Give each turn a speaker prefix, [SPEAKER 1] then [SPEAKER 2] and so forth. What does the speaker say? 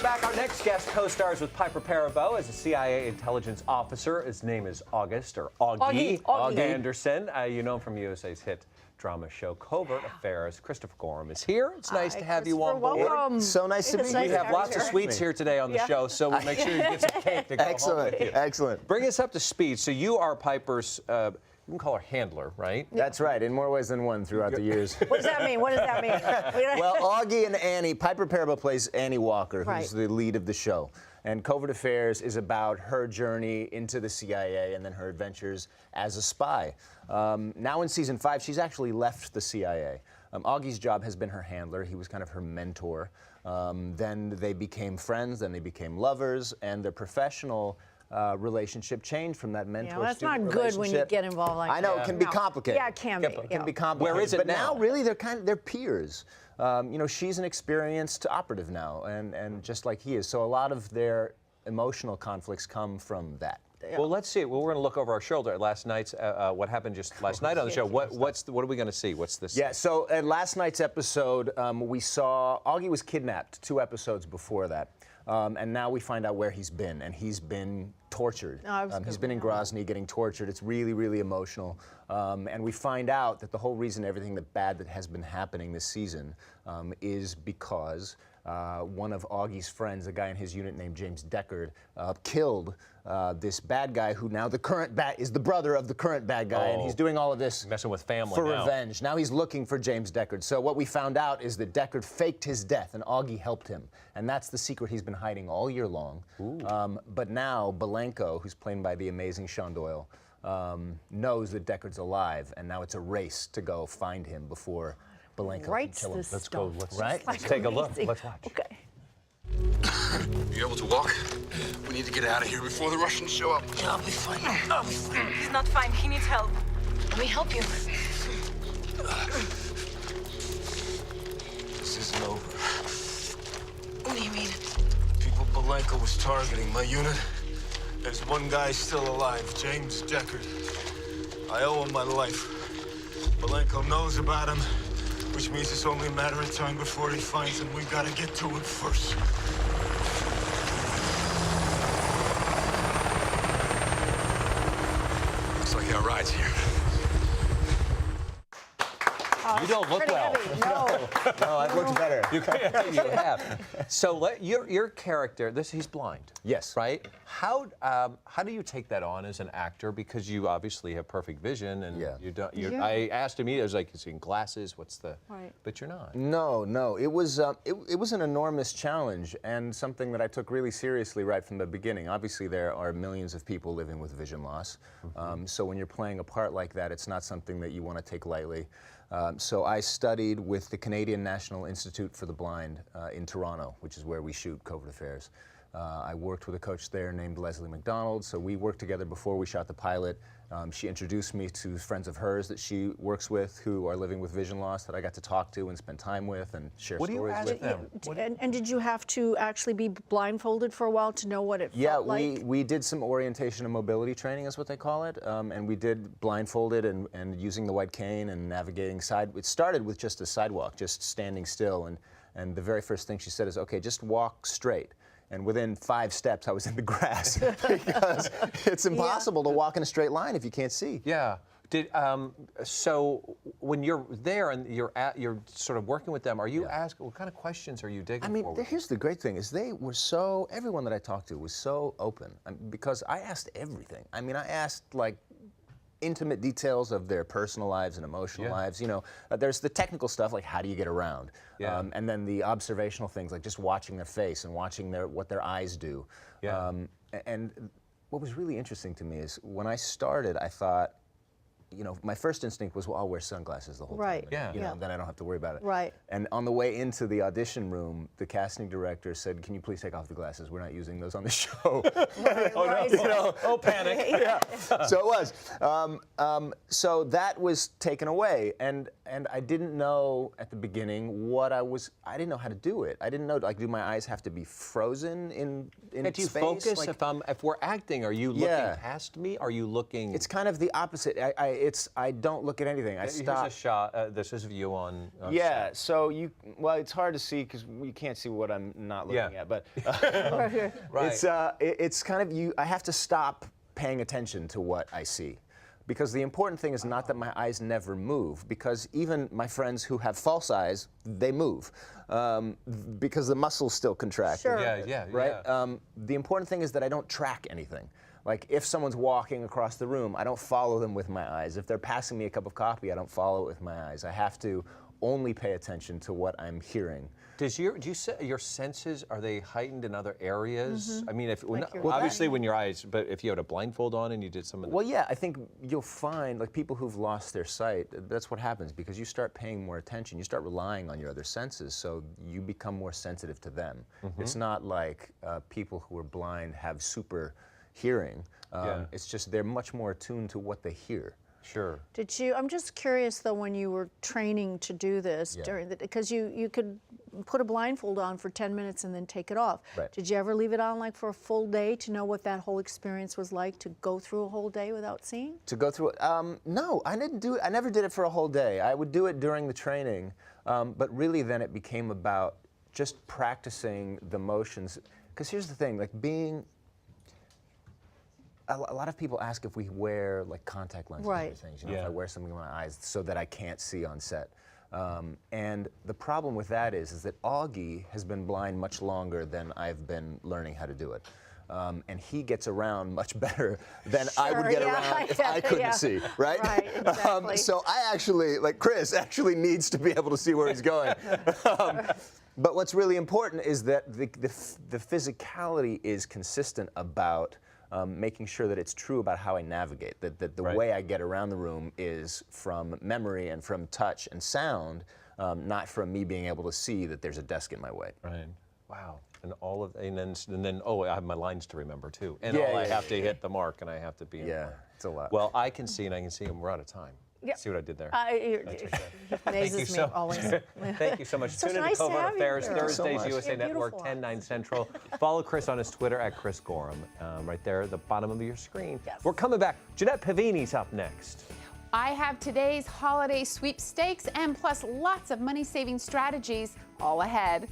[SPEAKER 1] we're back. Our next guest co-stars with Piper Perabo as a CIA intelligence officer. His name is August, or Augie Anderson. You know him from USA's hit drama show Covert Affairs. Christopher Gorham is here. It's nice to have you on board.
[SPEAKER 2] Welcome.
[SPEAKER 3] So nice to be here.
[SPEAKER 1] We have lots of sweets here today on the show, so we'll make sure you get some cake to go home with you.
[SPEAKER 3] Excellent.
[SPEAKER 1] Bring us up to speed. So you are Piper's, you can call her handler, right?
[SPEAKER 3] That's right, in more ways than one throughout the years.
[SPEAKER 2] What does that mean? What does that mean?
[SPEAKER 3] Well, Augie and Annie, Piper Perabo plays Annie Walker, who's the lead of the show. And Covert Affairs is about her journey into the CIA and then her adventures as a spy. Now in season 5, she's actually left the CIA. Augie's job has been her handler. He was kind of her mentor. Then they became friends, then they became lovers, and their professional relationship changed from that mentor-student relationship.
[SPEAKER 2] That's not good when you get involved like that.
[SPEAKER 3] I know, it can be complicated.
[SPEAKER 2] Yeah, it can be.
[SPEAKER 3] It can be complicated.
[SPEAKER 1] Where is it
[SPEAKER 3] but
[SPEAKER 1] now?
[SPEAKER 3] now, really, they're peers. You know, she's an experienced operative now, and just like he is. So a lot of their emotional conflicts come from that.
[SPEAKER 1] Well, let's see. Well, we're going to look over our shoulder at last night's, what happened just last night on the show. What are we going to see? What's this?
[SPEAKER 3] Yeah, so at last night's episode, we saw Augie was kidnapped 2 episodes before that. And now we find out where he's been, and he's been tortured. He's been in Grozny getting tortured. It's really, really emotional. And we find out that the whole reason everything bad that has been happening this season is because one of Augie's friends, a guy in his unit named James Deckard, killed this bad guy who now is the brother of the current bad guy, and he's doing all of this
[SPEAKER 1] messing with family
[SPEAKER 3] for
[SPEAKER 1] now.
[SPEAKER 3] revenge. Now he's looking for James Deckard. So what we found out is that Deckard faked his death, and Augie helped him, and that's the secret he's been hiding all year long. But now Belenko, who's played by the amazing Sean Doyle, knows that Deckard's alive, and now it's a race to go find him before Belenko can kill him.
[SPEAKER 1] Let's go. Let's
[SPEAKER 2] Like
[SPEAKER 1] take a look.
[SPEAKER 2] amazing.
[SPEAKER 1] Let's watch.
[SPEAKER 2] Okay.
[SPEAKER 4] You able to walk? We need to get out of here before the Russians show up.
[SPEAKER 5] I'll be fine. I'll be fine. He's not fine. He needs help. Let me help you.
[SPEAKER 4] This isn't over.
[SPEAKER 5] What do you mean?
[SPEAKER 4] People Belenko was targeting my unit. There's one guy still alive, James Deckard. I owe him my life. Belenko knows about him, which means it's only a matter of time before he finds him. We've got to get to him first. Looks like our ride's here.
[SPEAKER 1] You don't look well.
[SPEAKER 3] No, I've looked better.
[SPEAKER 1] You have. So your character, he's blind.
[SPEAKER 3] Yes.
[SPEAKER 1] Right? How do you take that on as an actor? Because you obviously have perfect vision, and you don't. I asked him. I was like, "Is he in glasses? What's the?"
[SPEAKER 2] Right.
[SPEAKER 1] But you're not.
[SPEAKER 3] No. It was an enormous challenge, and something that I took really seriously right from the beginning. Obviously, there are millions of people living with vision loss. So when you're playing a part like that, it's not something that you want to take lightly. So I studied with the Canadian National Institute for the Blind in Toronto, which is where we shoot Covert Affairs. I worked with a coach there named Leslie McDonald, so we worked together before we shot the pilot. She introduced me to friends of hers that she works with who are living with vision loss that I got to talk to and spend time with and share stories with.
[SPEAKER 1] What do you ask them?
[SPEAKER 2] And did you have to actually be blindfolded for a while to know what it felt like?
[SPEAKER 3] Yeah, we did some orientation and mobility training, is what they call it, and we did blindfolded and using the white cane and navigating It started with just a sidewalk, just standing still, and the very first thing she said is, "Okay, just walk straight." And within 5 steps, I was in the grass because it's impossible to walk in a straight line if you can't see.
[SPEAKER 1] Yeah. So when you're there and you're sort of working with them, are you asking, what kind of questions are you digging for?
[SPEAKER 3] I mean, here's the great thing, is they were everyone that I talked to was so open, because I asked everything. I mean, I asked, like, intimate details of their personal lives and emotional lives. You know, there's the technical stuff, like how do you get around, and then the observational things, like just watching their face and watching what their eyes do. And what was really interesting to me is when I started, I thought, you know, my first instinct was, well, I'll wear sunglasses the whole time.
[SPEAKER 1] Yeah.
[SPEAKER 3] You know, then I don't have to worry about it.
[SPEAKER 2] Right.
[SPEAKER 3] And on the way into the audition room, the casting director said, "Can you please take off the glasses? We're not using those on the show." You know,
[SPEAKER 1] panic.
[SPEAKER 3] Yeah. So it was. So that was taken away, and I didn't know at the beginning I didn't know how to do it. I didn't know, like, do my eyes have to be frozen in
[SPEAKER 1] Do you
[SPEAKER 3] space?
[SPEAKER 1] focus
[SPEAKER 3] like,
[SPEAKER 1] if we're acting? Are you looking past me? Are you looking?
[SPEAKER 3] It's kind of the opposite. I don't look at anything. I stop.
[SPEAKER 1] Here's a shot. This is view on.
[SPEAKER 3] Yeah,
[SPEAKER 1] set.
[SPEAKER 3] so well, it's hard to see because you can't see what I'm not looking at, but
[SPEAKER 1] Right.
[SPEAKER 3] it's kind of I have to stop paying attention to what I see. Because the important thing is not that my eyes never move, because even my friends who have false eyes, they move, because the muscles still contract.
[SPEAKER 2] Sure.
[SPEAKER 1] Yeah.
[SPEAKER 3] Right? The important thing is that I don't track anything. Like, if someone's walking across the room, I don't follow them with my eyes. If they're passing me a cup of coffee, I don't follow it with my eyes. I have to only pay attention to what I'm hearing.
[SPEAKER 1] Do you say your senses, are they heightened in other areas? I mean,
[SPEAKER 2] Like
[SPEAKER 1] obviously when your eyes, but if you had a blindfold on and you did some of the...
[SPEAKER 3] Well, yeah, I think you'll find, like, people who've lost their sight, that's what happens, because you start paying more attention, you start relying on your other senses, so you become more sensitive to them. It's not like people who are blind have super hearing. It's just they're much more attuned to what they hear.
[SPEAKER 1] Sure.
[SPEAKER 2] I'm just curious though, when you were training to do this, because you could put a blindfold on for 10 minutes and then take it off.
[SPEAKER 3] Right.
[SPEAKER 2] Did you ever leave it on like for a full day to know what that whole experience was like, to go through a whole day without seeing?
[SPEAKER 3] To go through it? No, I didn't do it. I never did it for a whole day. I would do it during the training, but really then it became about just practicing the motions. Because here's the thing, like a lot of people ask if we wear like contact lenses
[SPEAKER 2] Right.
[SPEAKER 3] or things, if I wear something in my eyes so that I can't see on set. And the problem with that is that Augie has been blind much longer than I've been learning how to do it. And he gets around much better than I would get around if I couldn't see, right?
[SPEAKER 2] Right, exactly.
[SPEAKER 3] So I actually, like Chris, actually needs to be able to see where he's going. But what's really important is that the physicality is consistent about making sure that it's true about how I navigate, that the way I get around the room is from memory and from touch and sound, not from me being able to see that there's a desk in my way.
[SPEAKER 1] Right. Wow. And then I have my lines to remember too. And I have to hit the mark and I have to be in the mark.
[SPEAKER 3] It's a lot.
[SPEAKER 1] Well, I can see and I can see them. We're out of time.
[SPEAKER 2] Yeah.
[SPEAKER 1] See what I did there?
[SPEAKER 2] It amazes me always.
[SPEAKER 1] Thank you so much.
[SPEAKER 2] So
[SPEAKER 1] Tune in
[SPEAKER 2] nice
[SPEAKER 1] to
[SPEAKER 2] to
[SPEAKER 1] Covert
[SPEAKER 2] have you
[SPEAKER 1] Affairs
[SPEAKER 2] here.
[SPEAKER 1] Thursdays,
[SPEAKER 3] So much.
[SPEAKER 1] USA
[SPEAKER 2] You're
[SPEAKER 1] Network,
[SPEAKER 2] beautiful.
[SPEAKER 1] 10, 9 Central. Follow Chris on his Twitter at Chris Gorham, right there at the bottom of your screen.
[SPEAKER 2] Yes.
[SPEAKER 1] We're coming back. Jeanette Pavini's up next.
[SPEAKER 6] I have today's holiday sweepstakes and plus lots of money-saving strategies all ahead.